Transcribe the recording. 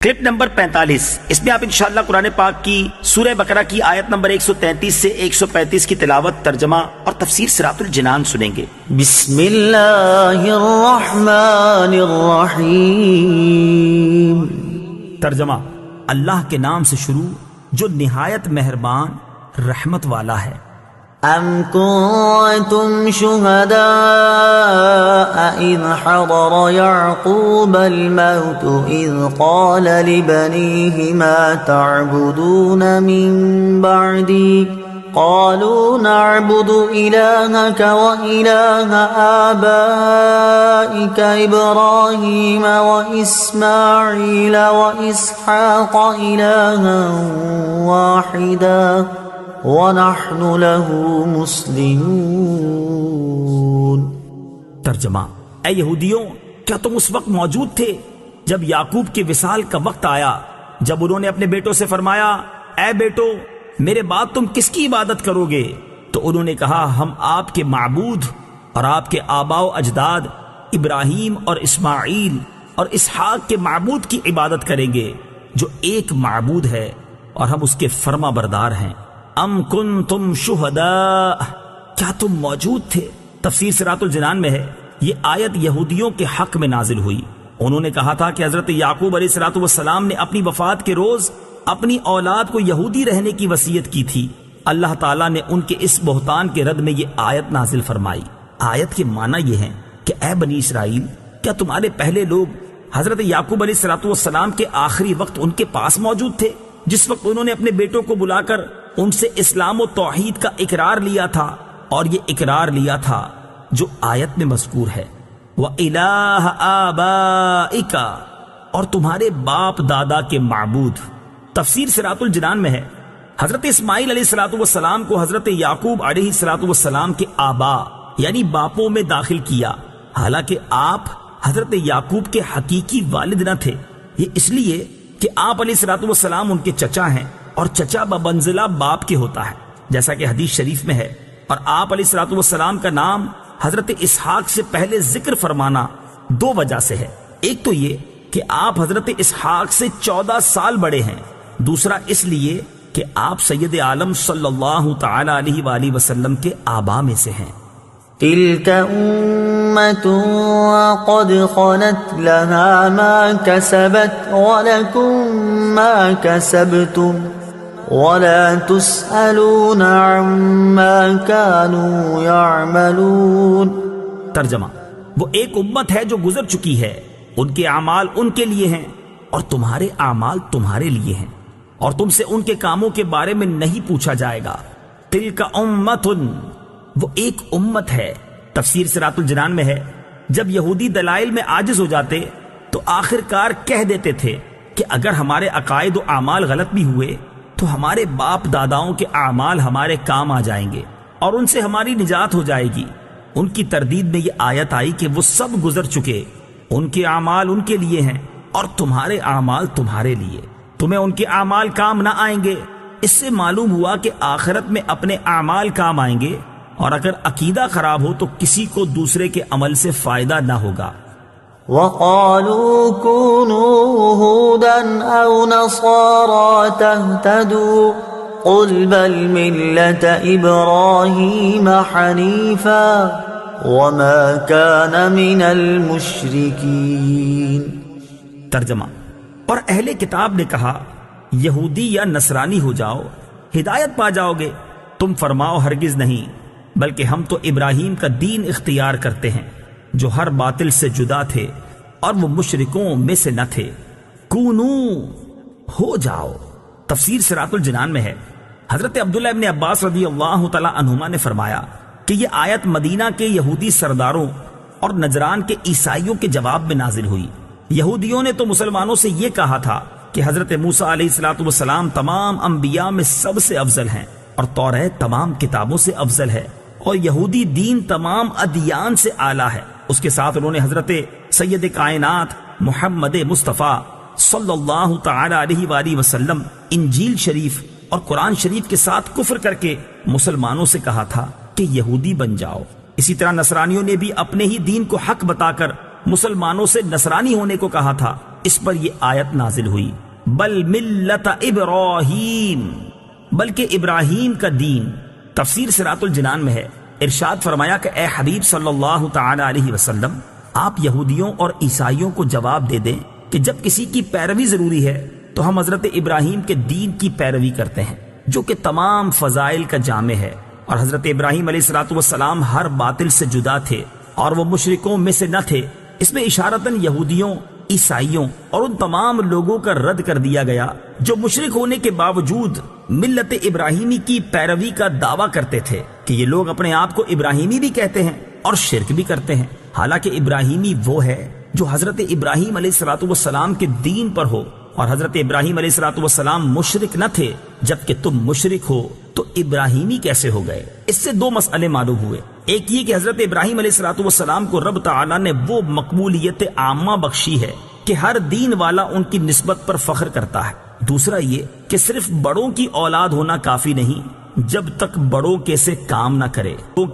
Clip number 45، اس میں آپ انشاءاللہ قرآن پاک کی سورہ بقرہ کی آیت نمبر 133 سے 135 کی تلاوت، ترجمہ اور تفسیر صراط الجنان سنیں گے۔ بسم اللہ الرحمن الرحیم۔ ترجمہ: اللہ کے نام سے شروع جو نہایت مہربان رحمت والا ہے۔ ام کنتم شہداء اذ حضر یعقوب الموت اذ قال لبنیہ ما تعبدون من بعدی قالوا نعبد إلهك وإله آبائك إبراهيم وإسماعيل وإسحاق إلها واحدا وَنَحْنُ لَهُ مُسْلِمُونَ۔ ترجمہ: اے یہودیوں، کیا تم اس وقت موجود تھے جب یعقوب کے وصال کا وقت آیا، جب انہوں نے اپنے بیٹوں سے فرمایا اے بیٹو میرے بعد تم کس کی عبادت کرو گے؟ تو انہوں نے کہا ہم آپ کے معبود اور آپ کے آباء و اجداد ابراہیم اور اسماعیل اور اسحاق کے معبود کی عبادت کریں گے جو ایک معبود ہے اور ہم اس کے فرما بردار ہیں۔ ام کنتم شہداء، کیا تم موجود تھے؟ تفسیر صراط الجنان میں ہے یہ آیت یہودیوں کے حق میں نازل ہوئی۔ انہوں نے کہا تھا کہ حضرت یعقوب علیہ السلام نے اپنی وفات کے روز اپنی اولاد کو یہودی رہنے کی وصیت کی تھی۔ اللہ تعالیٰ نے ان کے اس بہتان کے رد میں یہ آیت نازل فرمائی۔ آیت کے معنی یہ ہیں کہ اے بنی اسرائیل، کیا تمہارے پہلے لوگ حضرت یعقوب علیہ السلام کے آخری وقت ان کے پاس موجود تھے، جس وقت انہوں نے اپنے بیٹوں کو بلا کر ان سے اسلام و توحید کا اقرار لیا تھا، اور یہ اقرار لیا تھا جو آیت میں مذکور ہے وَإِلَٰهَ آبَائِكَ، اور تمہارے باپ دادا کے معبود۔ تفسیر صراط الجنان میں ہے حضرت اسماعیل علیہ السلام کو حضرت یعقوب علیہ السلام کے آبا یعنی باپوں میں داخل کیا، حالانکہ آپ حضرت یعقوب کے حقیقی والد نہ تھے۔ یہ اس لیے کہ آپ علیہ السلام ان کے چچا ہیں، اور چچا بمنزلہ باپ کے ہوتا ہے، جیسا کہ حدیث شریف میں ہے۔ اور آپ علیہ السلام کا نام حضرت اسحاق سے پہلے ذکر فرمانا دو وجہ سے ہے۔ ایک تو یہ کہ آپ حضرت اسحاق سے 14 سال بڑے ہیں، دوسرا اس لیے کہ آپ سید عالم صلی اللہ تعالی علیہ وآلہ وسلم کے آبا میں سے ہیں۔ تلك أمة قد خلت لها ما كسبت ولكم ما كسبتم ولا تسألون عما كانوا يعملون۔ ترجمہ: وہ ایک امت ہے جو گزر چکی ہے، ان کے اعمال ان کے لیے ہیں اور تمہارے اعمال تمہارے لیے ہیں، اور تم سے ان کے کاموں کے بارے میں نہیں پوچھا جائے گا۔ تلک امت، وہ ایک امت ہے۔ تفسیر صراط الجنان میں ہے جب یہودی دلائل میں عاجز ہو جاتے تو آخر کار کہہ دیتے تھے کہ اگر ہمارے عقائد و اعمال غلط بھی ہوئے تو ہمارے باپ داداؤں کے اعمال ہمارے کام آ جائیں گے اور ان سے ہماری نجات ہو جائے گی۔ ان کی تردید میں یہ آیت آئی کہ وہ سب گزر چکے، ان کے اعمال ان کے لیے ہیں اور تمہارے اعمال تمہارے لیے، تمہیں ان کے اعمال کام نہ آئیں گے۔ اس سے معلوم ہوا کہ آخرت میں اپنے اعمال کام آئیں گے، اور اگر عقیدہ خراب ہو تو کسی کو دوسرے کے عمل سے فائدہ نہ ہوگا۔ وَقَالُوا كُونُوا هُودًا أَوْ نَصَارَىٰ تَهْتَدُوا قُلْ بَلْ مِلَّةَ إِبْرَاهِيمَ حَنِيفًا وَمَا كَانَ مِنَ الْمُشْرِكِينَ۔ ترجمہ: اور اہل کتاب نے کہا یہودی یا نصرانی ہو جاؤ، ہدایت پا جاؤ گے۔ تم فرماؤ ہرگز نہیں، بلکہ ہم تو ابراہیم کا دین اختیار کرتے ہیں جو ہر باطل سے جدا تھے اور وہ مشرکوں میں سے نہ تھے۔ کونو، ہو جاؤ۔ تفسیر صراط الجنان میں ہے حضرت عبداللہ ابن عباس رضی اللہ تعالی عنہما نے فرمایا کہ یہ آیت مدینہ کے یہودی سرداروں اور نجران کے عیسائیوں کے جواب میں نازل ہوئی۔ یہودیوں نے تو مسلمانوں سے یہ کہا تھا کہ حضرت موسیٰ علیہ السلام تمام انبیاء میں سب سے افضل ہیں، اور توریت تمام کتابوں سے افضل ہے، اور یہودی دین تمام ادیان سے اعلیٰ ہے۔ اس کے ساتھ انہوں نے حضرت سید کائنات محمد مصطفیٰ صلی اللہ تعالی علیہ وآلہ وسلم، انجیل شریف اور قرآن شریف کے ساتھ کفر کر کے مسلمانوں سے کہا تھا کہ یہودی بن جاؤ۔ اسی طرح نصرانیوں نے بھی اپنے ہی دین کو حق بتا کر مسلمانوں سے نصرانی ہونے کو کہا تھا، اس پر یہ آیت نازل ہوئی، بل ملت ابراہیم، بلکہ ابراہیم کا دین۔ تفسیر صراط الجنان میں ہے، ارشاد فرمایا کہ اے حبیب صلی اللہ تعالی علیہ وسلم، آپ یہودیوں اور عیسائیوں کو جواب دے دیں کہ جب کسی کی پیروی ضروری ہے تو ہم حضرت ابراہیم کے دین کی پیروی کرتے ہیں جو کہ تمام فضائل کا جامع ہے، اور حضرت ابراہیم علیہ الصلوۃ والسلام ہر باطل سے جدا تھے اور وہ مشرکوں میں سے نہ تھے۔ اس میں اشارتاً یہودیوں، عیسائیوں اور ان تمام لوگوں کا رد کر دیا گیا جو مشرک ہونے کے باوجود ملت ابراہیمی کی پیروی کا دعویٰ کرتے تھے کہ یہ لوگ اپنے آپ کو ابراہیمی بھی کہتے ہیں اور شرک بھی کرتے ہیں، حالانکہ ابراہیمی وہ ہے جو حضرت ابراہیم علیہ الصلوۃ والسلام کے دین پر ہو، اور حضرت ابراہیم علیہ الصلوۃ والسلام مشرک نہ تھے۔ جبکہ تم مشرک ہو تو ابراہیمی کیسے ہو گئے؟ اس سے دو مسئلے معلوم ہوئے، ایک یہ کہ حضرت ابراہیم علیہ الصلوۃ والسلام کو رب تعالیٰ نے وہ مقبولیت عامہ بخشی ہے کہ ہر دین والا ان کی نسبت پر فخر کرتا ہے۔ دوسرا یہ کہ صرف بڑوں کی اولاد ہونا کافی نہیں جب تک بڑوں کے سے کام نہ کرے۔